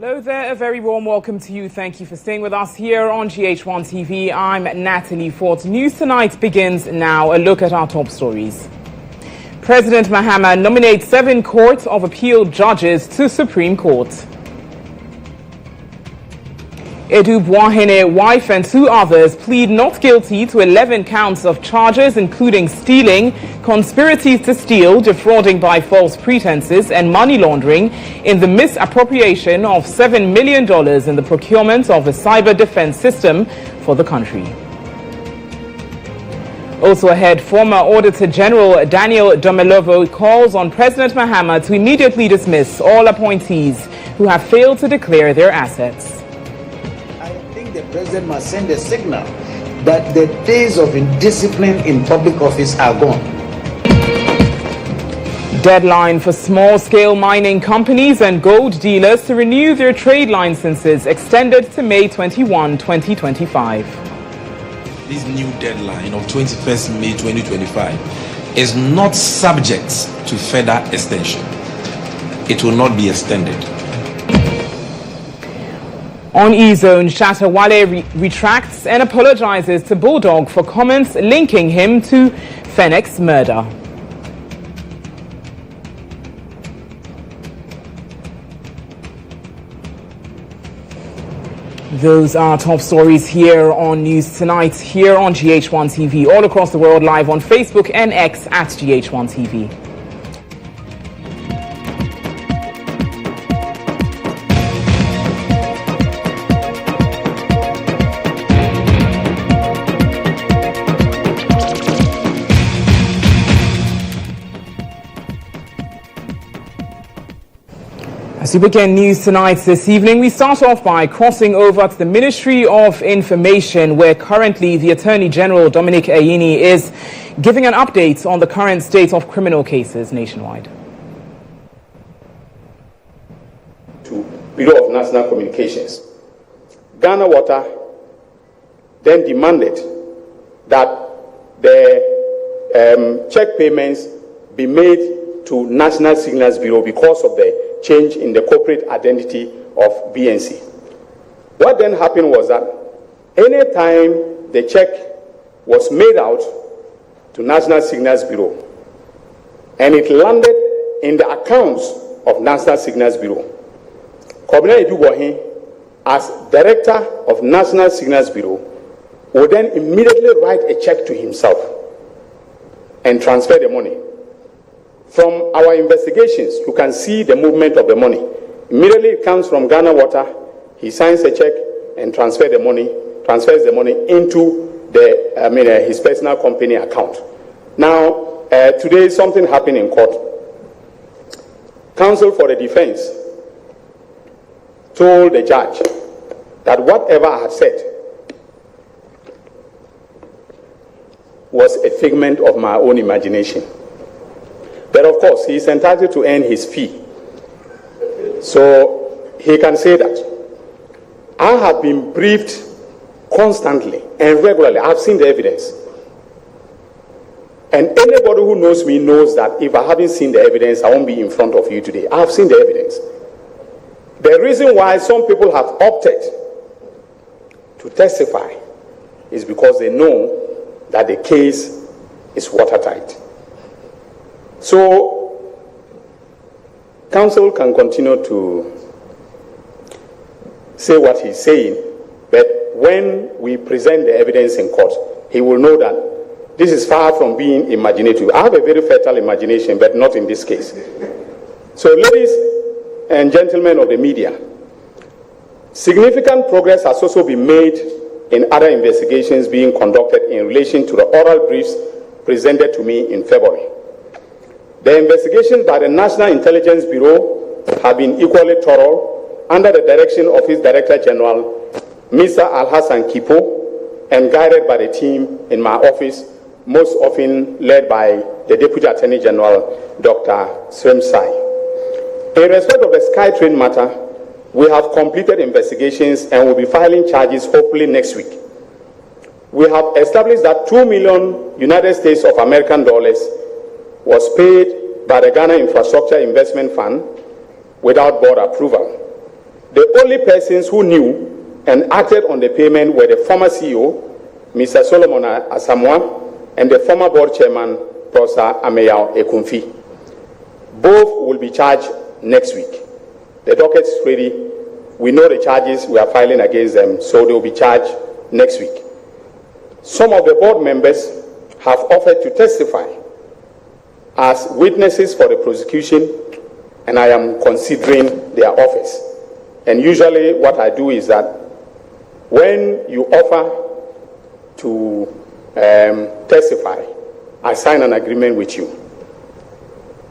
Hello there, a very warm welcome to you. Thank you for staying with us here on GHOne TV. I'm Natalie. News Tonight begins now. A look at our top stories. President Mahama nominates 7 Court of Appeal judges to Supreme Court. Edu Buahene, wife and 2 others plead not guilty to 11 counts of charges including stealing, conspiracy to steal, defrauding by false pretenses and money laundering in the misappropriation of $7 million in the procurement of a cyber defense system for the country. Also ahead, former Auditor General Daniel Domelovo calls on President Mahama to immediately dismiss all appointees who have failed to declare their assets. The president must send a signal that the days of indiscipline in public office are gone. Deadline for small-scale mining companies and gold dealers to renew their trade licenses extended to May 21, 2025. This new deadline of 21st May 2025 is not subject to further extension. It will not be extended. On GHOne, Shatta Wale retracts and apologizes to Bulldog for comments linking him to Fenech's murder. Those are top stories here on News Tonight, here on GHOne TV, all across the world, live on Facebook and X at GHOne TV. As we begin News Tonight this evening, we start off by crossing over to the Ministry of Information, where currently the Attorney General, Dominic Ayini, is giving an update on the current state of criminal cases nationwide. To Bureau of National Communications. Ghana Water then demanded that the check payments be made to National Signals Bureau because of the change in the corporate identity of BNC. What then happened was that any time the check was made out to National Signals Bureau and it landed in the accounts of National Signals Bureau, Kobina Idu, as Director of National Signals Bureau, would then immediately write a check to himself and transfer the money. From our investigations, you can see the movement of the money. Immediately it comes from Ghana Water, he signs a check and transfers the money into the, his personal company account. Now, today something happened in court. Counsel for the defense told the judge that whatever I had said was a figment of my own imagination. But of course, he is entitled to earn his fee. So he can say that. I have been briefed constantly and regularly. I have seen the evidence. And anybody who knows me knows that if I haven't seen the evidence, I won't be in front of you today. I have seen the evidence. The reason why some people have opted to testify is because they know that the case is watertight. So, counsel can continue to say what he's saying, but when we present the evidence in court, he will know that this is far from being imaginative. I have a very fertile imagination, but not in this case. So, ladies and gentlemen of the media, significant progress has also been made in other investigations being conducted in relation to the oral briefs presented to me in February. The investigations by the National Intelligence Bureau have been equally thorough under the direction of its Director General, Mr. Alhassan Kipo, and guided by the team in my office, most often led by the Deputy Attorney General, Dr. Sremsai. In respect of the SkyTrain matter, we have completed investigations and will be filing charges hopefully next week. We have established that $2 million United States of American dollars was paid by the Ghana Infrastructure Investment Fund without board approval. The only persons who knew and acted on the payment were the former CEO, Mr. Solomon Asamoah, and the former board chairman, Professor Ameyao Ekumfi. Both will be charged next week. The docket is ready. We know the charges we are filing against them, so they will be charged next week. Some of the board members have offered to testify as witnesses for the prosecution, and I am considering their offers. And usually what I do is that when you offer to testify, I sign an agreement with you,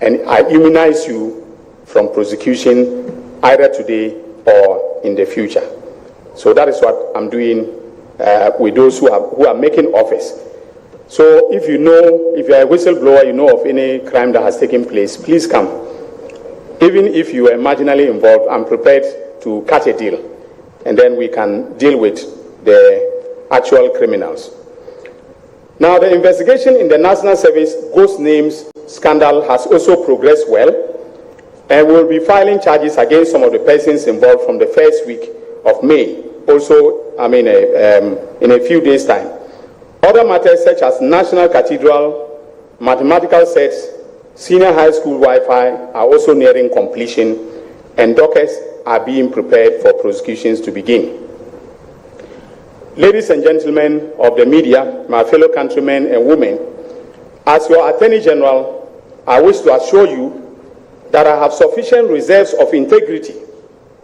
and I immunize you from prosecution either today or in the future. So that is what I'm doing with those who are making offers. So if you know, if you're a whistleblower, you know of any crime that has taken place, please come. Even if you are marginally involved, I'm prepared to cut a deal, and then we can deal with the actual criminals. Now, the investigation in the National Service Ghost Names scandal has also progressed well, and we'll be filing charges against some of the persons involved from the first week of May, also, in a few days' time. Other matters such as National Cathedral, mathematical sets, senior high school Wi-Fi are also nearing completion, and dockets are being prepared for prosecutions to begin. Ladies and gentlemen of the media, my fellow countrymen and women, as your Attorney General, I wish to assure you that I have sufficient reserves of integrity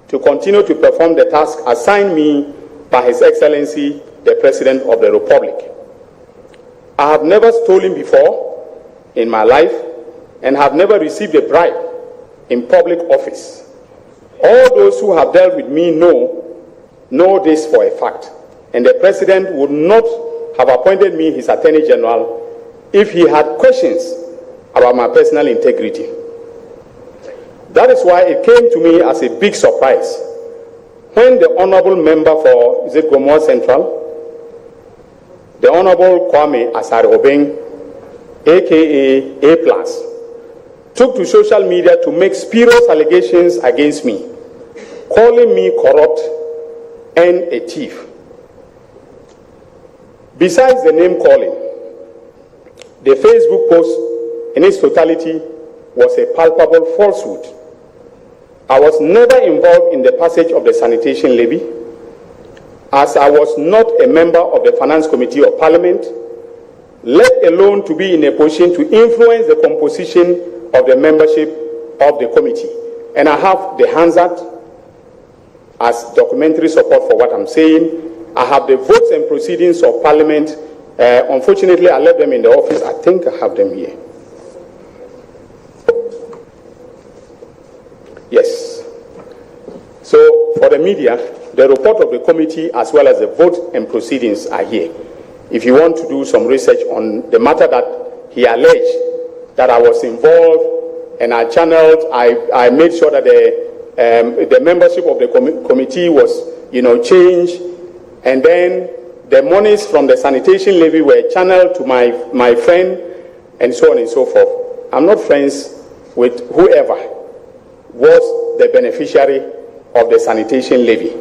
to continue to perform the task assigned me by His Excellency, the President of the Republic. I have never stolen before in my life and have never received a bribe in public office. All those who have dealt with me know this for a fact, and the President would not have appointed me his Attorney General if he had questions about my personal integrity. That is why it came to me as a big surprise when the honorable member for GHOne Central, the Honorable Kwame Asare-Obeng, aka A+, took to social media to make spurious allegations against me, calling me corrupt and a thief. Besides the name calling, the Facebook post in its totality was a palpable falsehood. I was never involved in the passage of the sanitation levy, as I was not a member of the Finance Committee of Parliament, let alone to be in a position to influence the composition of the membership of the committee. And I have the Hansard as documentary support for what I'm saying. I have the votes and proceedings of Parliament. Unfortunately, I left them in the office. I think I have them here. Yes. So for the media, the report of the committee as well as the vote and proceedings are here. If you want to do some research on the matter that he alleged that I was involved and I channeled, I made sure that the membership of the committee was, changed, and then the monies from the sanitation levy were channeled to my friend, and so on and so forth. I'm not friends with whoever was the beneficiary of the sanitation levy.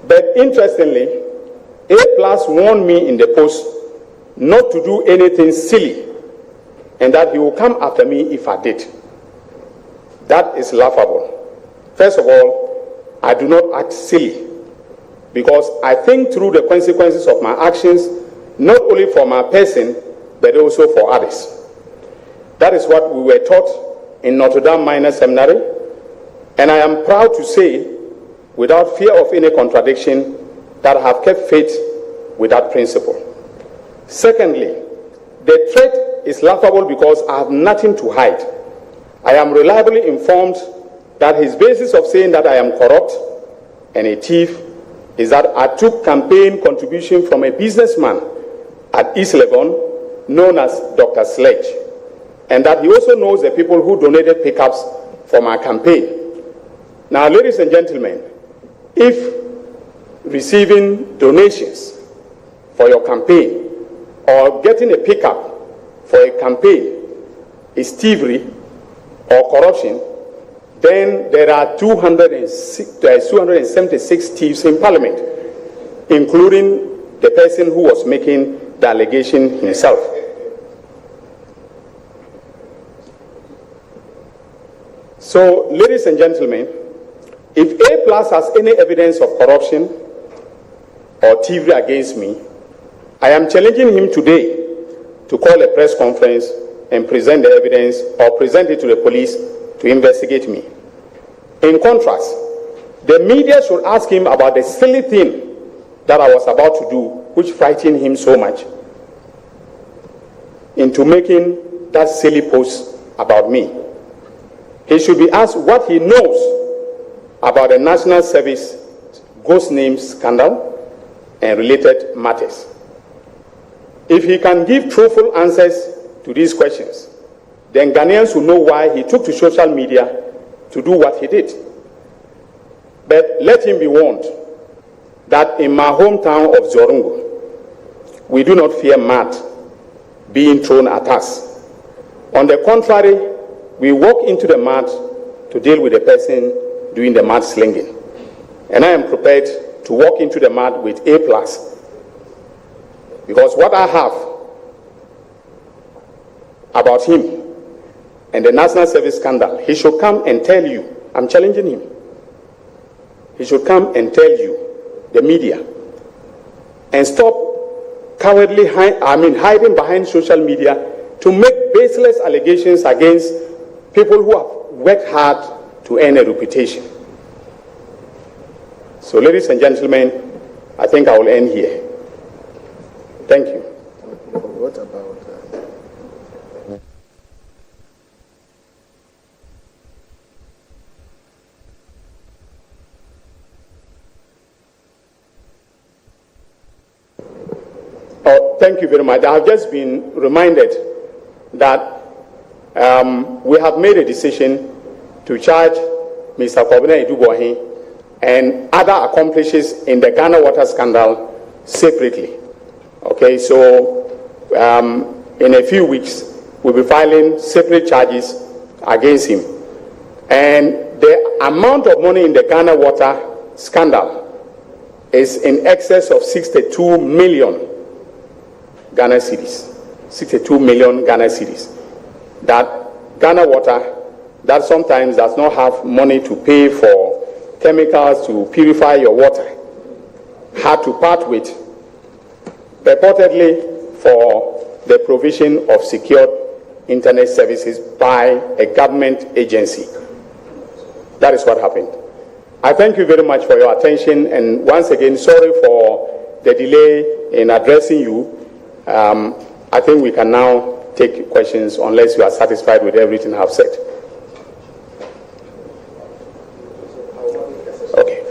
But interestingly, A+ warned me in the post not to do anything silly and that he will come after me if I did. That is laughable. First of all, I do not act silly because I think through the consequences of my actions, not only for my person, but also for others. That is what we were taught in Notre Dame Minor Seminary, and I am proud to say, without fear of any contradiction, that I have kept faith with that principle. Secondly, the threat is laughable because I have nothing to hide. I am reliably informed that his basis of saying that I am corrupt and a thief is that I took campaign contribution from a businessman at East Legon known as Dr. Sledge, and that he also knows the people who donated pickups for my campaign. Now, ladies and gentlemen, if receiving donations for your campaign or getting a pickup for a campaign is thievery, or corruption, then there are 276 thieves in Parliament, including the person who was making the allegation himself. So, ladies and gentlemen, if A+ has any evidence of corruption or thievery against me, I am challenging him today to call a press conference and present the evidence or present it to the police to investigate me. In contrast, the media should ask him about the silly thing that I was about to do, which frightened him so much into making that silly post about me. He should be asked what he knows about the National Service ghost name scandal and related matters. If he can give truthful answers to these questions, then Ghanaians will know why he took to social media to do what he did. But let him be warned that in my hometown of Zorongo, we do not fear mud being thrown at us. On the contrary, we walk into the mud to deal with the person doing the mud slinging. And I am prepared to walk into the mud with A+. Because what I have about him and the National Service scandal, he should come and tell you. I'm challenging him. He should come and tell you, the media, and stop cowardly hiding behind social media to make baseless allegations against people who have worked hard to earn a reputation. So, ladies and gentlemen, I think I will end here. Thank you. What about Thank you very much. I have just been reminded that we have made a decision to charge Mr. Kobina Iduboahi and other accomplices in the Ghana water scandal separately. Okay, so in a few weeks, we'll be filing separate charges against him. And the amount of money in the Ghana water scandal is in excess of 62 million Ghana cedis. 62 million Ghana cedis. That Ghana water, that sometimes does not have money to pay for chemicals to purify your water, had to part with, purportedly for the provision of secured internet services by a government agency. That is what happened. I thank you very much for your attention, and once again, sorry for the delay in addressing you. I think we can now take questions unless you are satisfied with everything I've said. Okay.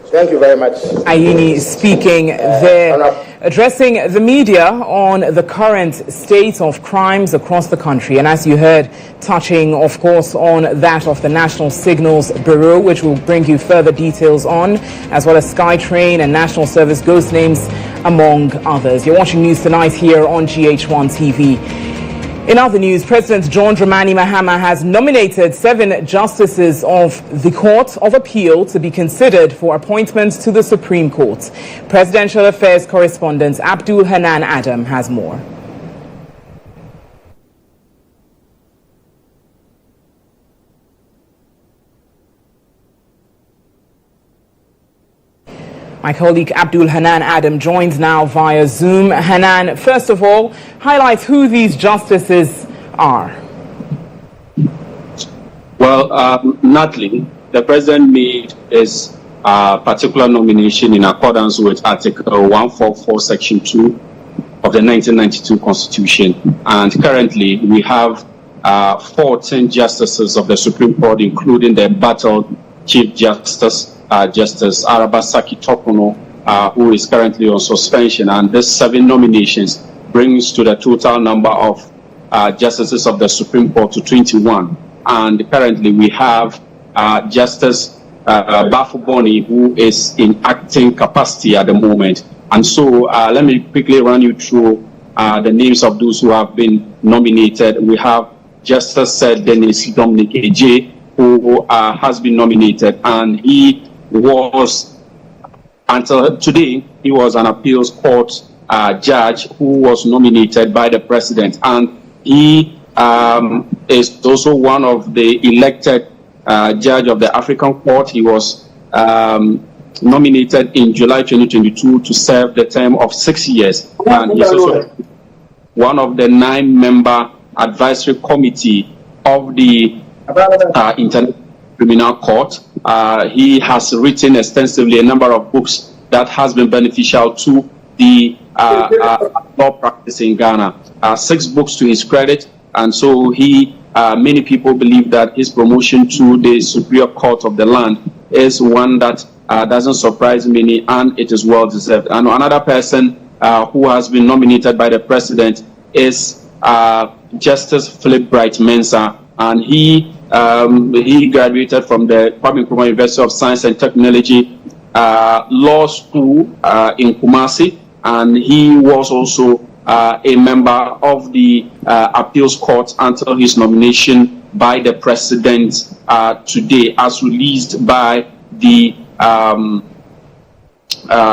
Thank you very much. Ayini speaking there, addressing the media on the current state of crimes across the country. And as you heard, touching, of course, on that of the National Signals Bureau, which will bring you further details on, as well as SkyTrain and National Service ghost names, among others. You're watching News Tonight here on GHOne TV. In other news, President John Dramani Mahama has nominated 7 justices of the Court of Appeal to be considered for appointment to the Supreme Court. Presidential Affairs correspondent Abdul Hanan Adam has more. My colleague Abdul Hanan Adam joins now via Zoom. Hanan, first of all, highlight who these justices are. Well, Natalie, the president made his particular nomination in accordance with Article 144, Section 2 of the 1992 Constitution. And currently, we have 14 justices of the Supreme Court, including the embattled Chief Justice, Justice Arabasaki Tokono, who is currently on suspension. And these 7 nominations brings to the total number of justices of the Supreme Court to 21. And currently we have Justice Bafuboni, who is in acting capacity at the moment. And so let me quickly run you through the names of those who have been nominated. We have Justice Dennis Dominic AJ, who has been nominated, and he was, until today, he was an appeals court judge who was nominated by the president, and he is also one of the elected judge of the African Court. He was nominated in July 2022 to serve the term of 6 years, and he's also one of the 9-member advisory committee of the International Criminal Court. He has written extensively a number of books that has been beneficial to the law practice in Ghana. 6 books to his credit, and so he many people believe that his promotion to the Superior Court of the land is one that doesn't surprise many, and it is well deserved. And another person who has been nominated by the president is Justice Philip Bright Mensah, and he graduated from the Kwame Nkrumah University of Science and Technology Law School in Kumasi, and he was also a member of the appeals court until his nomination by the president today, as released by the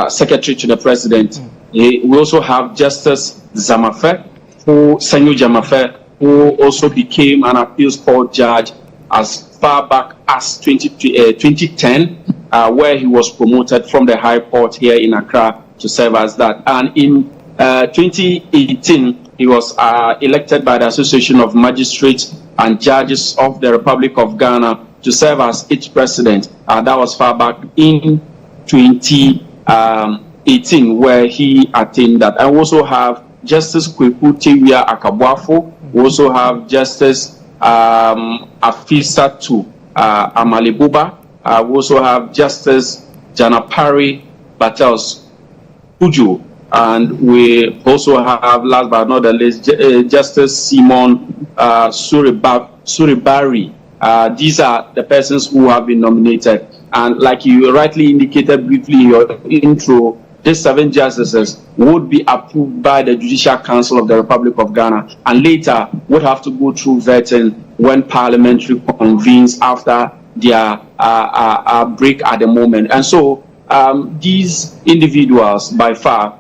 secretary to the president. We also have Justice Senyu Jamafe, who also became an appeals court judge as far back as 2010, where he was promoted from the High Court here in Accra to serve as that. And in 2018, he was elected by the Association of Magistrates and Judges of the Republic of Ghana to serve as its president. That was far back in 2018, where he attained that. I also have Justice Kweku Tewia Akabuafo. We also have Justice Afisatu Amalibuba. We also have Justice Janapari Battels Uju. And we also have, last but not the least, Justice Simon Suribari. These are the persons who have been nominated. And like you rightly indicated briefly in your intro, these 7 justices would be approved by the Judicial Council of the Republic of Ghana, and later would have to go through vetting when parliamentary convenes after their break at the moment. And so these individuals, by far,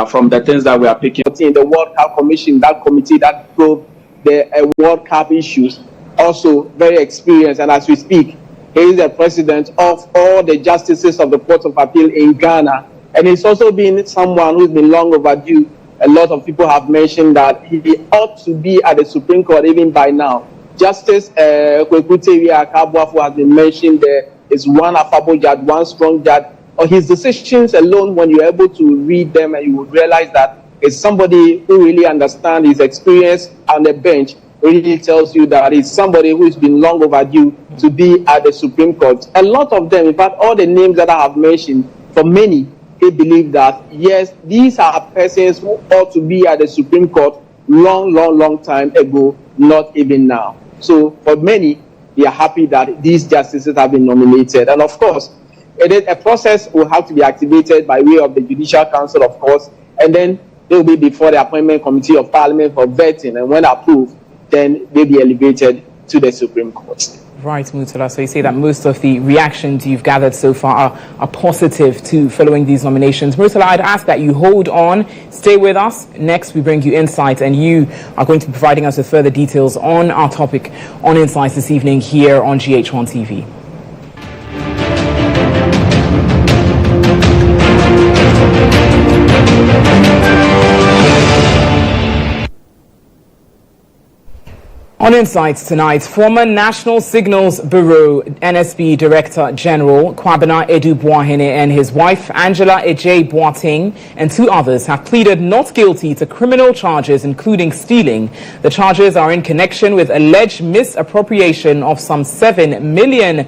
from the things that we are picking in the World Cup Commission, that committee that probed the World Cup issues, also very experienced, and as we speak, he is the president of all the justices of the Court of Appeal in Ghana. And he's also been someone who's been long overdue. A lot of people have mentioned that he ought to be at the Supreme Court even by now. Justice Kweku Tewia Akabuafo has been mentioned there. Is one affable judge, one strong judge. Or his decisions alone, when you're able to read them, and you would realize that it's somebody who really understands his experience on the bench, really tells you that it's somebody who's been long overdue to be at the Supreme Court. A lot of them, in fact, all the names that I have mentioned, for many, they believe that, yes, these are persons who ought to be at the Supreme Court long time ago, not even now. So for many, they are happy that these justices have been nominated. And of course, it is a process will have to be activated by way of the Judicial Council, of course, and then they will be before the Appointment Committee of Parliament for vetting, and when approved, then they'll be elevated to the Supreme Court. Right, Mutala. So you say that most of the reactions you've gathered so far are positive to following these nominations. Mutala, I'd ask that you hold on, stay with us. Next, we bring you insights, and you are going to be providing us with further details on our topic on Insights this evening here on GHOne TV. On Insights tonight, former National Signals Bureau NSB Director General Kwabena Edu-Boahene and his wife Angela Eje Boateng and 2 others have pleaded not guilty to criminal charges, including stealing. The charges are in connection with alleged misappropriation of some $7 million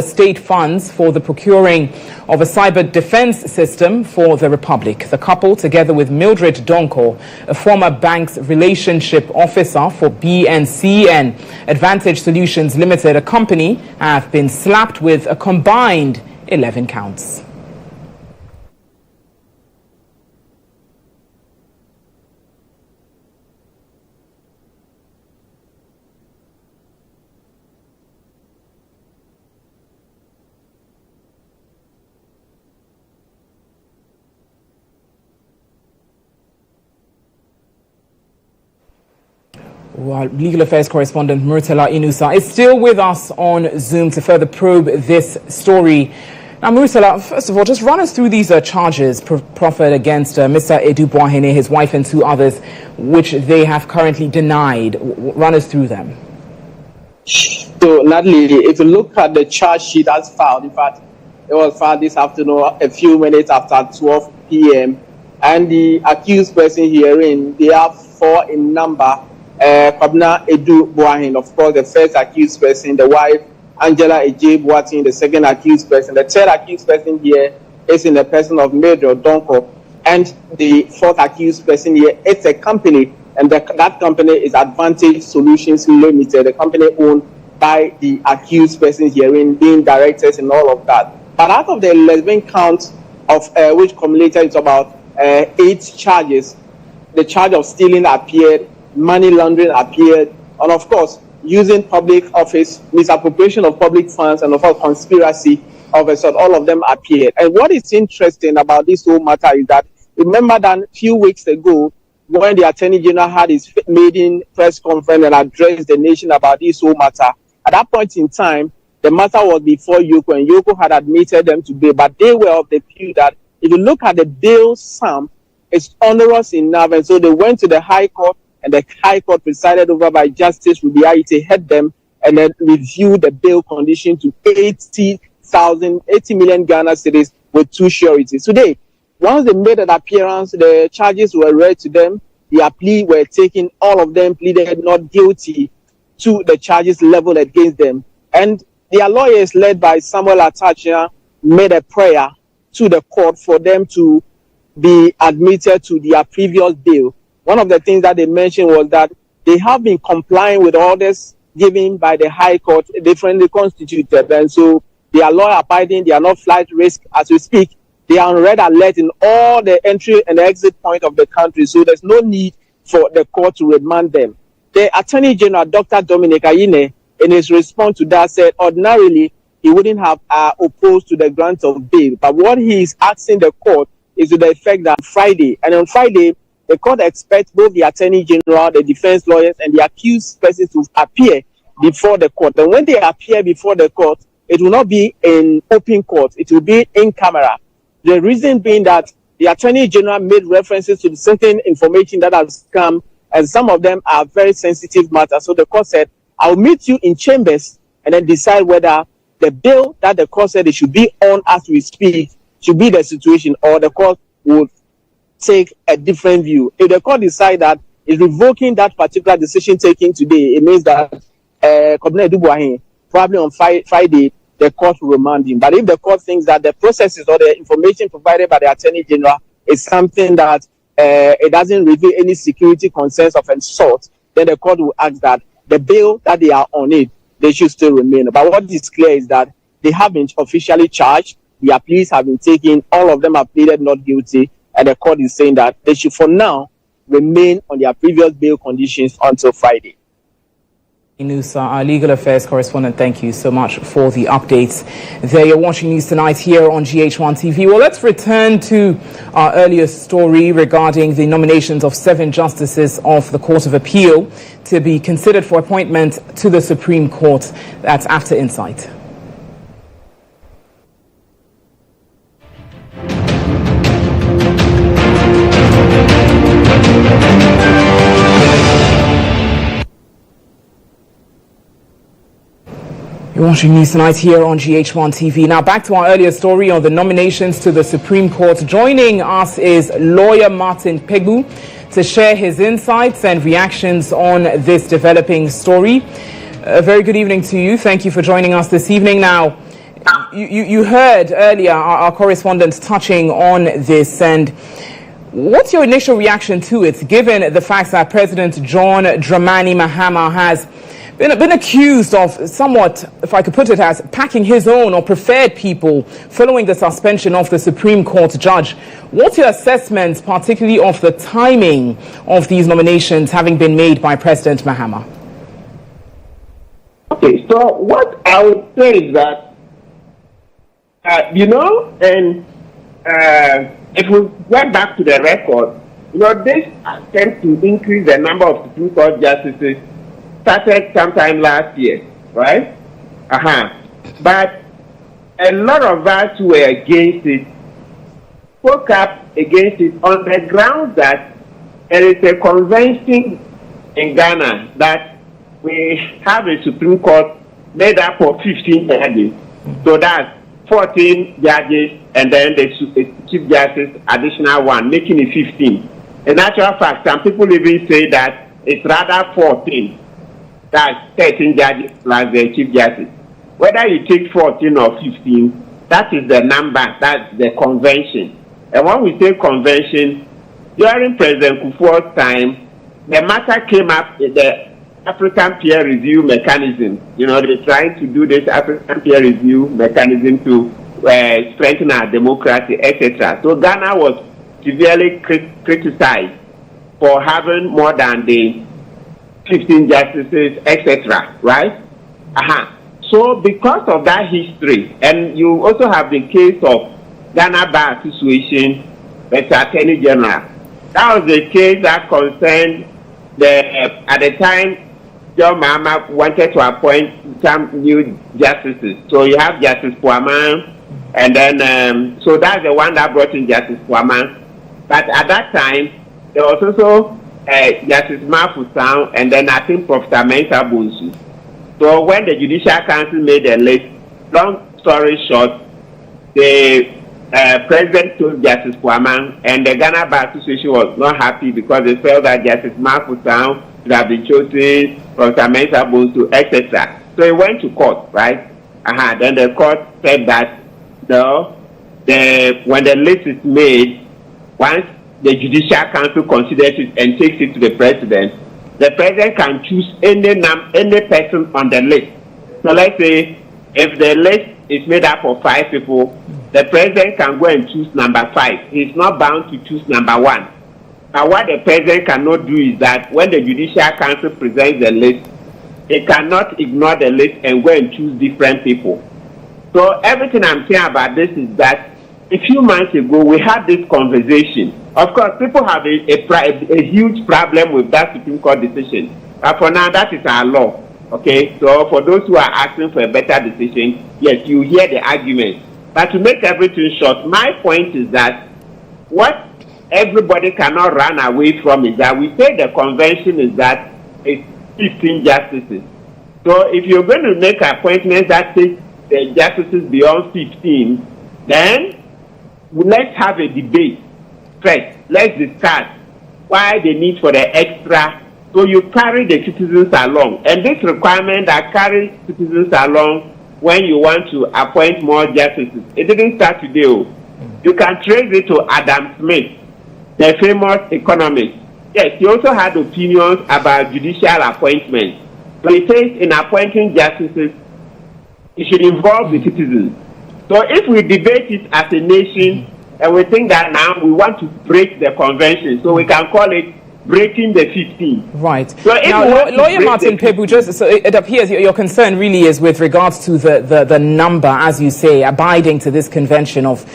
state funds for the procuring of a cyber defense system for the Republic. The couple, together with Mildred Donko, a former bank's relationship officer for BNC and Advantage Solutions Limited, a company, have been slapped with a combined 11 counts. Well, Legal Affairs correspondent Murtala Inusa is still with us on Zoom to further probe this story. Now, Murtala, first of all, just run us through these charges proffered against Mr. Edu Boahene, his wife and 2 others, which they have currently denied. Run us through them. So, Natalie, if you look at the charge sheet that's filed, in fact, it was filed this afternoon, a few minutes after 12 p.m., and the accused person herein, they are 4 in number. Kwabena Edu Boahene, of course, the first accused person, the wife, Angela Eje Boateng, the second accused person. The third accused person here is in the person of Major Donko, and the 4th accused person here, it's a company, and that company is Advantage Solutions Limited, the company owned by the accused person herein, being directors and all of that. But out of the 11 counts of which cumulated is about 8 charges, the charge of stealing appeared, money laundering appeared, and of course, using public office, misappropriation of public funds, and of course, conspiracy of a sort, all of them appeared. And what is interesting about this whole matter is that, remember that a few weeks ago, when the Attorney General had his maiden press conference and addressed the nation about this whole matter, at that point in time, the matter was before GHOne, and GHOne had admitted them to bail, but they were of the view that if you look at the bail sum, it's onerous enough, and so they went to the High Court, and the High Court, presided over by Justice Rubiaite, had them and then reviewed the bail condition to 80 million Ghana cedis with 2 sureties. Today, once they made an appearance, the charges were read to them, their plea were taken, all of them pleaded not guilty to the charges leveled against them. And their lawyers, led by Samuel Atachia, made a prayer to the court for them to be admitted to their previous bail. One of the things that they mentioned was that they have been complying with orders given by the High Court, differently constituted. And so they are law abiding, they are not flight risk as we speak. They are on red alert in all the entry and exit point of the country. So there's no need for the court to remand them. The Attorney General, Dr. Dominic Ayine, in his response to that, said ordinarily he wouldn't have opposed to the grant of bail. But what he is asking the court is to the effect that Friday, and on Friday, the court expects both the Attorney General, the defense lawyers, and the accused persons to appear before the court. And when they appear before the court, it will not be in open court. It will be in camera. The reason being that the Attorney General made references to certain information that has come, and some of them are very sensitive matters. So the court said, I'll meet you in chambers and then decide whether the bill that the court said it should be on as we speak should be the situation, or the court would take a different view. If the court decides that it's revoking that particular decision taken today, it means that Kwabena Edu Boahene, probably on Friday, the court will remand him. But if the court thinks that the processes or the information provided by the Attorney General is something that it doesn't reveal any security concerns of any sort, then the court will ask that the bail that they are on it, they should still remain. But what is clear is that they have been officially charged, their pleas have been taken, all of them have pleaded not guilty, and the court is saying that they should for now remain on their previous bail conditions until Friday. Inusa, our legal affairs correspondent, thank you so much for the updates. There, you're watching News Tonight here on GHOne TV. Well, let's return to our earlier story regarding the nominations of 7 justices of the Court of Appeal to be considered for appointment to the Supreme Court. That's after Insight. You're watching News Tonight here on GHOne TV. Now back to our earlier story on the nominations to the Supreme Court. Joining us is lawyer Martin Pegu to share his insights and reactions on this developing story. A very good evening to you. Thank you for joining us this evening. Now, you heard earlier our correspondents touching on this, and what's your initial reaction to it, given the fact that President John Dramani Mahama has been accused of somewhat, if I could put it as, packing his own or preferred people following the suspension of the Supreme Court judge? What's your assessment, particularly of the timing of these nominations having been made by President Mahama? Okay, so what I would say is that, if we get back to the record, This attempt to increase the number of Supreme Court justices started sometime last year, right? But a lot of us who were against it spoke up against it on the grounds that there is a convention in Ghana that we have a Supreme Court made up of 15 judges. So that's 14 judges and then the Chief Justice additional one, making it 15. In actual fact, some people even say that it's rather 14. That's 13 judges plus the Chief Justice. Whether you take 14 or 15, that is the number, that's the convention. And when we say convention, during President Kufuor's time, the matter came up in the African peer review mechanism. They're trying to do this African peer review mechanism to strengthen our democracy, etc. So Ghana was severely criticized for having more than the 15 justices, etc. Right? So because of that history, and you also have the case of Ghana Bar Association with the Attorney General. That was the case that concerned at the time, Mahama wanted to appoint some new justices. So you have Justice Puaman, and then, so that's the one that brought in Justice Puaman. But at that time, there was also Justice Mafusang, and then I think Professor Mensah Bonsu. So when the Judicial Council made a list, long story short, the President told Justice Puaman, and the Ghana Bar Association was not happy because they felt that Justice Mafusang should have been chosen, Professor Mensah Bonsu, etc. So he went to court, right? Then the court said that no, when the list is made, once the Judicial Council considers it and takes it to the President can choose any person on the list. So let's say if the list is made up of 5 people, the President can go and choose number 5. He's not bound to choose number 1. But what the President cannot do is that when the Judicial Council presents the list, he cannot ignore the list and go and choose different people. So everything I'm saying about this is that a few months ago we had this conversation. Of course, people have a huge problem with that Supreme Court decision. But for now, that is our law. Okay? So for those who are asking for a better decision, yes, you hear the argument. But to make everything short, my point is that what everybody cannot run away from is that we say the convention is that it's 15 justices. So if you're going to make appointments that take the justices beyond 15, then let's have a debate first. Let's discuss why the need for the extra. So you carry the citizens along. And this requirement that carries citizens along when you want to appoint more justices, it didn't start today. You can trace it to Adam Smith, the famous economist. Yes, he also had opinions about judicial appointments. But he says in appointing justices, it should involve the citizens. So if we debate it as a nation, and we think that now we want to break the convention, so we can call it breaking the 15. Right. So now, Lawyer Martin Pebu, so it appears your concern really is with regards to the number, as you say, abiding to this convention of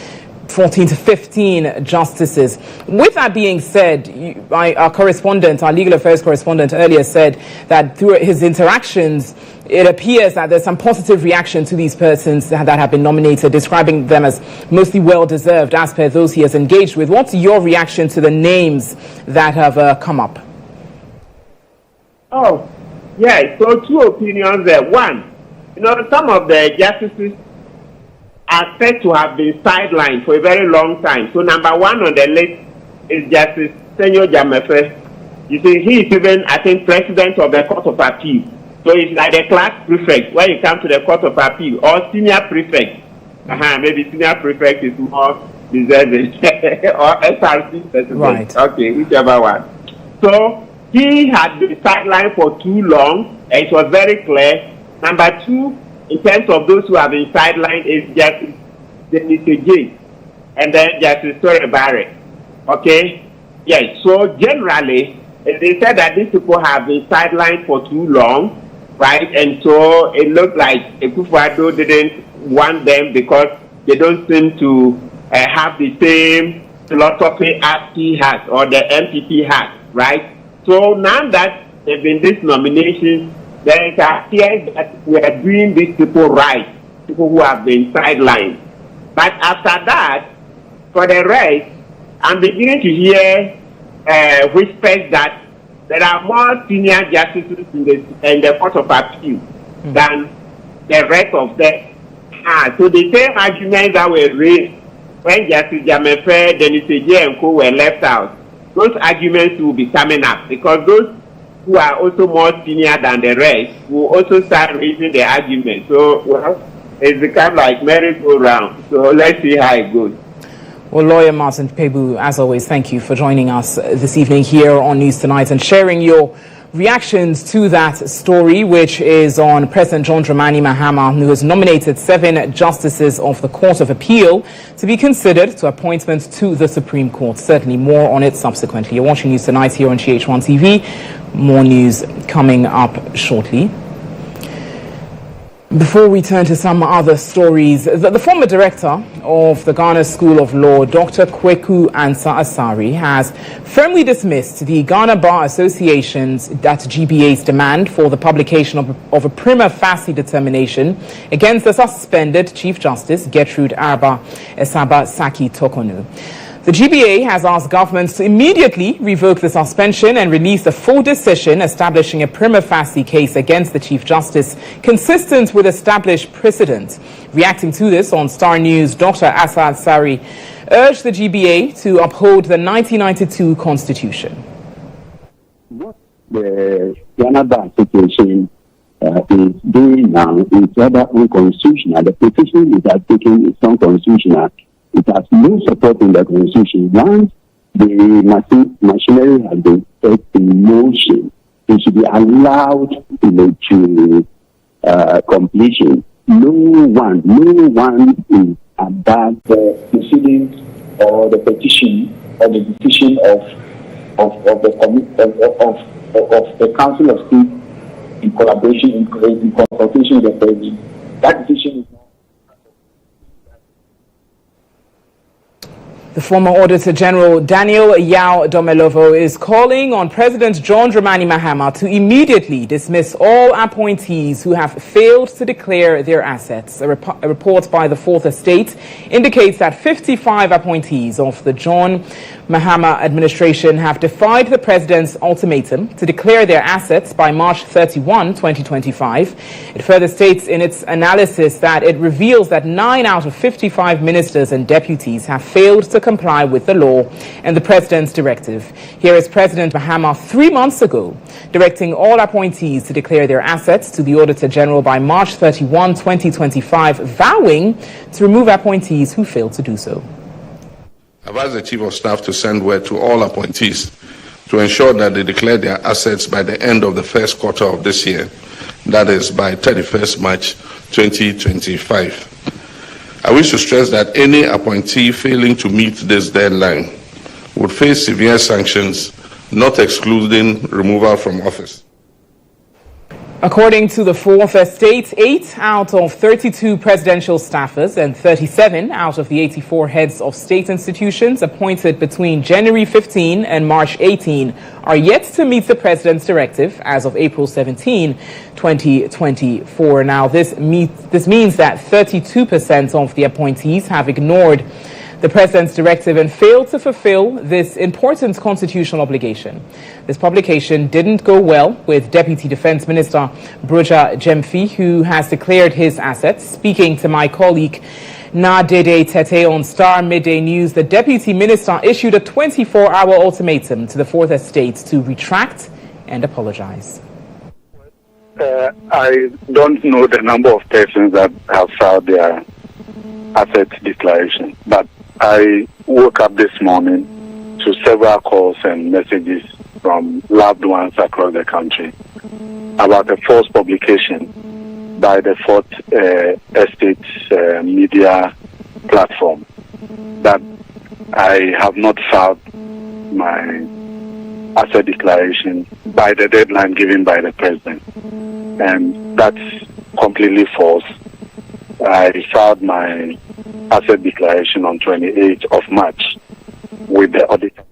14 to 15 justices. With that being said, our legal affairs correspondent earlier said that through his interactions, it appears that there's some positive reaction to these persons that have been nominated, describing them as mostly well-deserved as per those he has engaged with. What's your reaction to the names that have come up? Oh, yeah, so 2 opinions there. One, some of the justices are said to have been sidelined for a very long time. So number 1 on the list is Justice Senyo Jamefe. You see, he is even, I think, president of the Court of Appeal. So he's like the class prefect when you come to the Court of Appeal, or senior prefect. Maybe senior prefect is more deserving, or SRC president. Right. Okay, whichever one. So he had been sidelined for too long, and it was very clear. Number 2, in terms of those who have been sidelined, is Justice Denise J. and then Justice Torre Barrett. Okay? Yes, so generally, they said that these people have been sidelined for too long, right? And so it looked like Akufo-Addo didn't want them because they don't seem to have the same philosophy as he has or the MPP has, right? So now that there have been this nomination, there is a fear that we are doing these people right, people who have been sidelined. But after that, for the rest, I'm beginning to hear whispers that there are more senior justices in the Court of Appeal than the rest of them. So the same arguments that were raised when Justice Jamefe, Dennis Ejie and co were left out, those arguments will be coming up because those who are also more senior than the rest will also start raising the argument. So, well, it's become like merry-go-round. So let's see how it goes. Well, Lawyer Martin Pebu, as always, thank you for joining us this evening here on News Tonight and sharing your reactions to that story, which is on President John Dramani Mahama, who has nominated 7 justices of the Court of Appeal to be considered to appointment to the Supreme Court. Certainly more on it subsequently. You're watching News Tonight here on GHOne TV. More news coming up shortly. Before we turn to some other stories, the former director of the Ghana School of Law, Dr. Kweku Ansah Asari, has firmly dismissed the Ghana Bar Association's, that's GBA's, demand for the publication of a prima facie determination against the suspended Chief Justice Gertrude Arba Esaba Saki Tokonu. The GBA has asked governments to immediately revoke the suspension and release a full decision establishing a prima facie case against the Chief Justice, consistent with established precedent. Reacting to this on Star News, Dr. Ansah Asari urged the GBA to uphold the 1992 Constitution. What the Ghana Bar Association is doing now is rather unconstitutional. The position it has taken is unconstitutional. It has no support in the Constitution. Once the machinery has been set in motion, it should be allowed to completion. No one is above the proceedings or the petition or the decision of the Council of State in collaboration, in consultation with the President. That decision is not. The former Auditor General Daniel Yao Domelovo is calling on President John Dramani Mahama to immediately dismiss all appointees who have failed to declare their assets. A report by the Fourth Estate indicates that 55 appointees of the John Mahama administration have defied the president's ultimatum to declare their assets by March 31, 2025. It further states in its analysis that it reveals that 9 out of 55 ministers and deputies have failed to comply with the law and the president's directive. Here is President Mahama 3 months ago directing all appointees to declare their assets to the Auditor General by March 31, 2025, vowing to remove appointees who failed to do so. I've asked the Chief of Staff to send word to all appointees to ensure that they declare their assets by the end of the first quarter of this year, that is by 31st March 2025. I wish to stress that any appointee failing to meet this deadline would face severe sanctions, not excluding removal from office. According to the Fourth Estate, 8 out of 32 presidential staffers and 37 out of the 84 heads of state institutions appointed between January 15 and March 18 are yet to meet the president's directive as of April 17, 2024. Now, this means that 32% of the appointees have ignored the president's directive and failed to fulfill this important constitutional obligation. This publication didn't go well with Deputy Defense Minister Broja Jemfi, who has declared his assets. Speaking to my colleague Nadede Tete on Star Midday News, the Deputy Minister issued a 24-hour ultimatum to the Fourth Estate to retract and apologize. I don't know the number of persons that have filed their asset declaration, but I woke up this morning to several calls and messages from loved ones across the country about a false publication by the Fourth Estate media platform that I have not filed my asset declaration by the deadline given by the president. And that's completely false. I filed my asset declaration on 28th of March, with the auditor.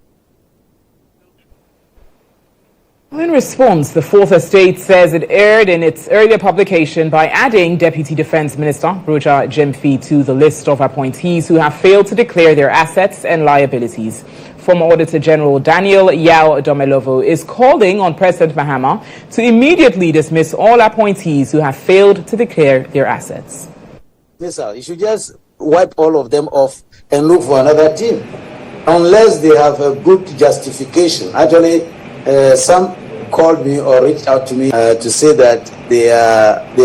In response, the Fourth Estate says it erred in its earlier publication by adding Deputy Defense Minister Roger Jemfi to the list of appointees who have failed to declare their assets and liabilities. Former Auditor General Daniel Yao Domelovo is calling on President Mahama to immediately dismiss all appointees who have failed to declare their assets. You should just wipe all of them off and look for another team, unless they have a good justification. Actually, some called me or reached out to me to say that they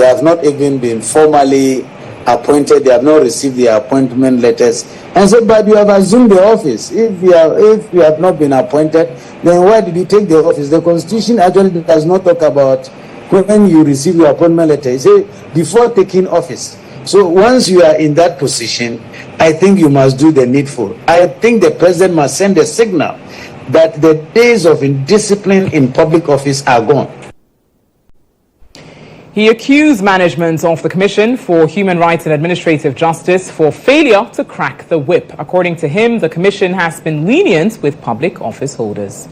have not even been formally appointed. They have not received their appointment letters. And said, but you have assumed the office. If you have not been appointed, then why did you take the office? The Constitution actually does not talk about when you receive your appointment letter. It says before taking office. So once you are in that position, I think you must do the needful. I think the president must send a signal that the days of indiscipline in public office are gone. He accused management of the Commission for Human Rights and Administrative Justice for failure to crack the whip. According to him, the Commission has been lenient with public office holders.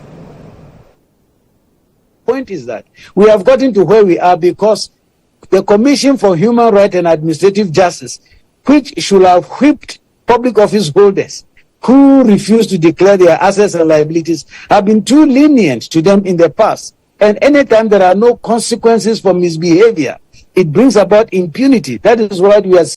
Point is that we have gotten to where we are because the Commission for Human Rights and Administrative Justice, which should have whipped public office holders who refuse to declare their assets and liabilities, have been too lenient to them in the past. And anytime there are no consequences for misbehavior, it brings about impunity. That is what we are seeing.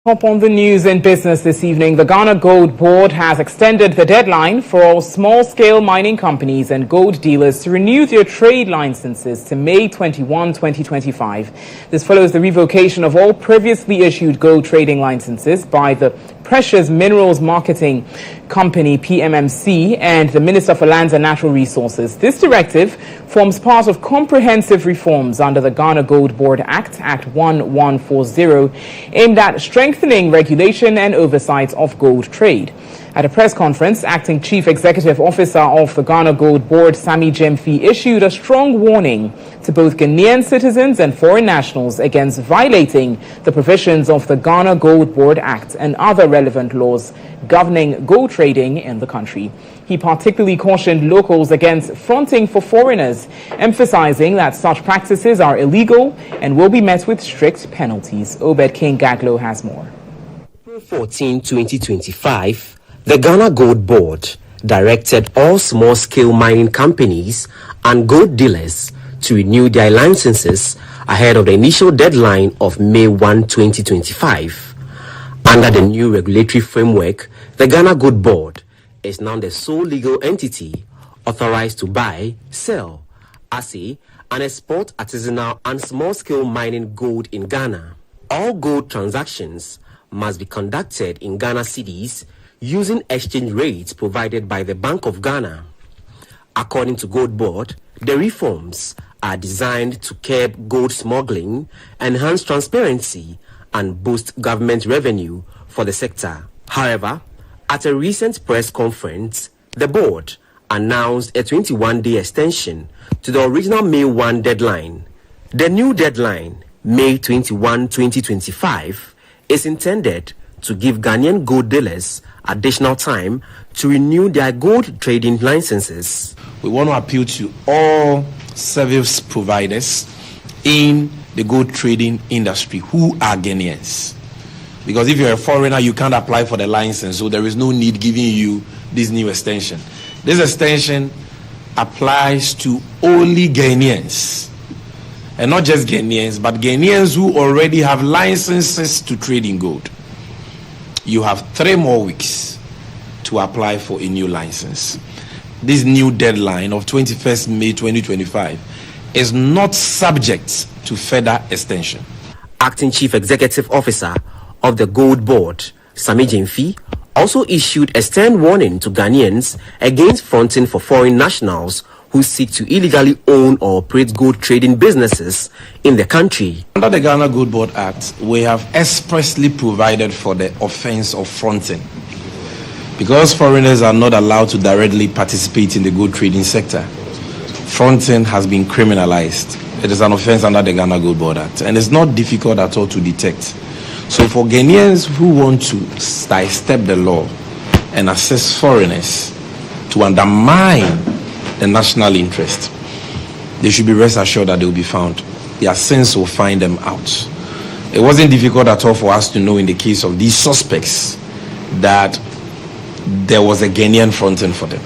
Up on the news in business this evening, the Ghana Gold Board has extended the deadline for all small-scale mining companies and gold dealers to renew their trade licenses to May 21, 2025. This follows the revocation of all previously issued gold trading licenses by the Precious Minerals Marketing Company, PMMC, and the Minister for Lands and Natural Resources. This directive forms part of comprehensive reforms under the Ghana Gold Board Act, Act 1140, aimed at strengthening regulation and oversight of gold trade. At a press conference, Acting Chief Executive Officer of the Ghana Gold Board, Sammy Gyamfi, issued a strong warning to both Ghanaian citizens and foreign nationals against violating the provisions of the Ghana Gold Board Act and other relevant laws governing gold trading in the country. He particularly cautioned locals against fronting for foreigners, emphasizing that such practices are illegal and will be met with strict penalties. Obed King Gaglo has more. April 14, 2025, the Ghana Gold Board directed all small-scale mining companies and gold dealers to renew their licenses ahead of the initial deadline of May 1, 2025. Under the new regulatory framework, the Ghana Gold Board is now the sole legal entity authorized to buy, sell, assay, and export artisanal and small-scale mining gold in Ghana. All gold transactions must be conducted in Ghana cedis using exchange rates provided by the Bank of Ghana. According to Gold Board, the reforms are designed to curb gold smuggling, enhance transparency, and boost government revenue for the sector. However, at a recent press conference, the board announced a 21-day extension to the original May 1 deadline. The new deadline, May 21, 2025, is intended to give Ghanaian gold dealers additional time to renew their gold trading licenses. We want to appeal to all service providers in the gold trading industry who are Ghanaians. Because if you're a foreigner, you can't apply for the license, so there is no need giving you this new extension. This extension applies to only Ghanaians. And not just Ghanaians, but Ghanaians who already have licenses to trade in gold. You have 3 more weeks to apply for a new license. This new deadline of 21st May 2025 is not subject to further extension. Acting Chief Executive Officer of the Gold Board, Sammy Gyamfi, also issued a stern warning to Ghanaians against fronting for foreign nationals who seek to illegally own or operate gold trading businesses in the country. Under the Ghana Gold Board Act, we have expressly provided for the offense of fronting. Because foreigners are not allowed to directly participate in the gold trading sector, fronting has been criminalized. It is an offense under the Ghana Gold Board Act, and it's not difficult at all to detect. So for Ghanaians who want to sidestep the law and assist foreigners to undermine the national interest, they should be rest assured that they will be found. Their sins will find them out. It wasn't difficult at all for us to know in the case of these suspects that there was a Ghanaian fronting for them.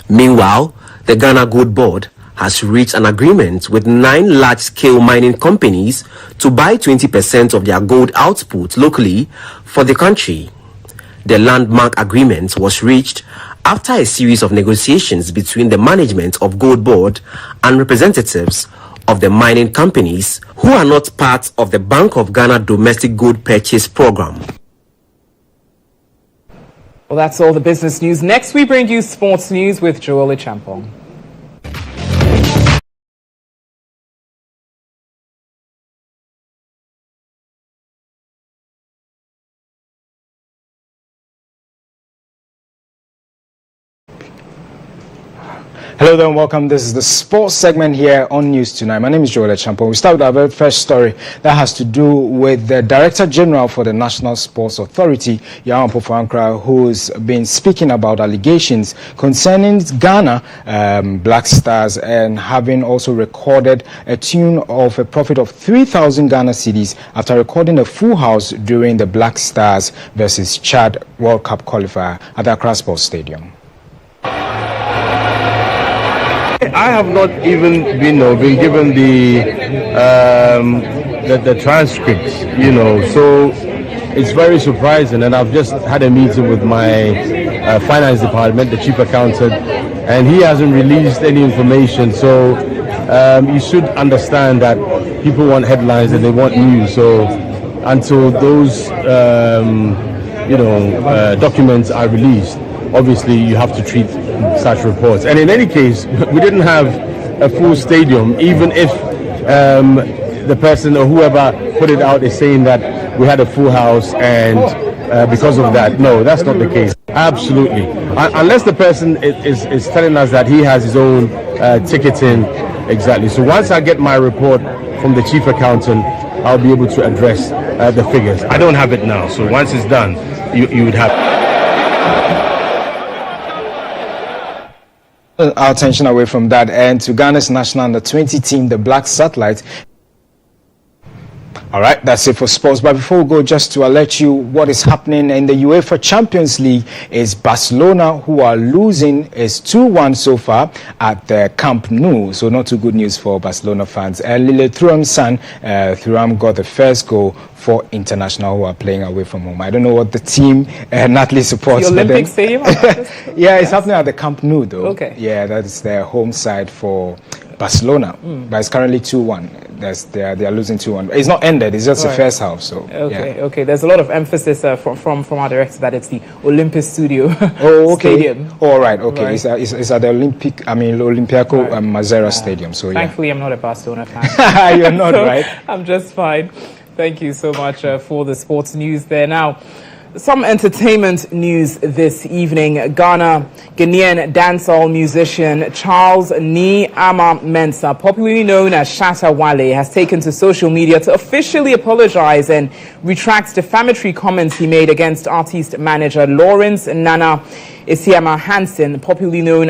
Meanwhile, the Ghana Gold Board has reached an agreement with 9 large-scale mining companies to buy 20% of their gold output locally for the country. The landmark agreement was reached after a series of negotiations between the management of Gold Board and representatives of the mining companies who are not part of the Bank of Ghana Domestic Gold Purchase Program. Well, that's all the business news. Next, we bring you sports news with Joelle Champong. Hello there and welcome. This is the sports segment here on News Tonight. My name is Joelle Champong. We start with our very first story that has to do with the Director General for the National Sports Authority, GHOne Pofuankra, who's been speaking about allegations concerning Ghana Black Stars and having also recorded a tune of a profit of 3,000 Ghana cedis after recording a full house during the Black Stars versus Chad World Cup qualifier at the Accra Sports Stadium. I have not even been given the transcripts, so it's very surprising, and I've just had a meeting with my finance department, the chief accountant, and he hasn't released any information. So you should understand that people want headlines and they want news. So until those documents are released, obviously you have to treat such reports. And in any case, we didn't have a full stadium, even if the person or whoever put it out is saying that we had a full house and because of that. No, that's not the case. Absolutely. Unless the person is telling us that he has his own ticketing. Exactly. So once I get my report from the chief accountant, I'll be able to address the figures. I don't have it now. So once it's done, you would have our attention away from that and to Ghana's national under-20 team, the Black Satellites. All right, that's it for sports. But before we go, just to alert you what is happening in the UEFA Champions League is Barcelona, who are losing, is 2-1 so far at the Camp Nou. So not too good news for Barcelona fans. Lille Thuram's son, Thuram got the first goal for International, who are playing away from home. I don't know what the team Natalie supports. The Olympic Stadium? Yeah, it's happening at the Camp Nou, though. Okay. Yeah, that's their home side for Barcelona. But it's currently 2-1. They are losing 2-1. It's not ended. It's just the first half. So okay. There's a lot of emphasis from our director that it's the Olympus Studio. Stadium. All right. Okay. Right. It's at the Olympiaco Mazera Stadium. So thankfully, I'm not a Barcelona fan. You're not, so right? I'm just fine. Thank you so much for the sports news there. Now, some entertainment news this evening. Ghanaian dancehall musician Charles Ni Ama Mensah, popularly known as Shatta Wale, has taken to social media to officially apologize and retract defamatory comments he made against artist manager Lawrence Nana Isiama Hansen, popularly known as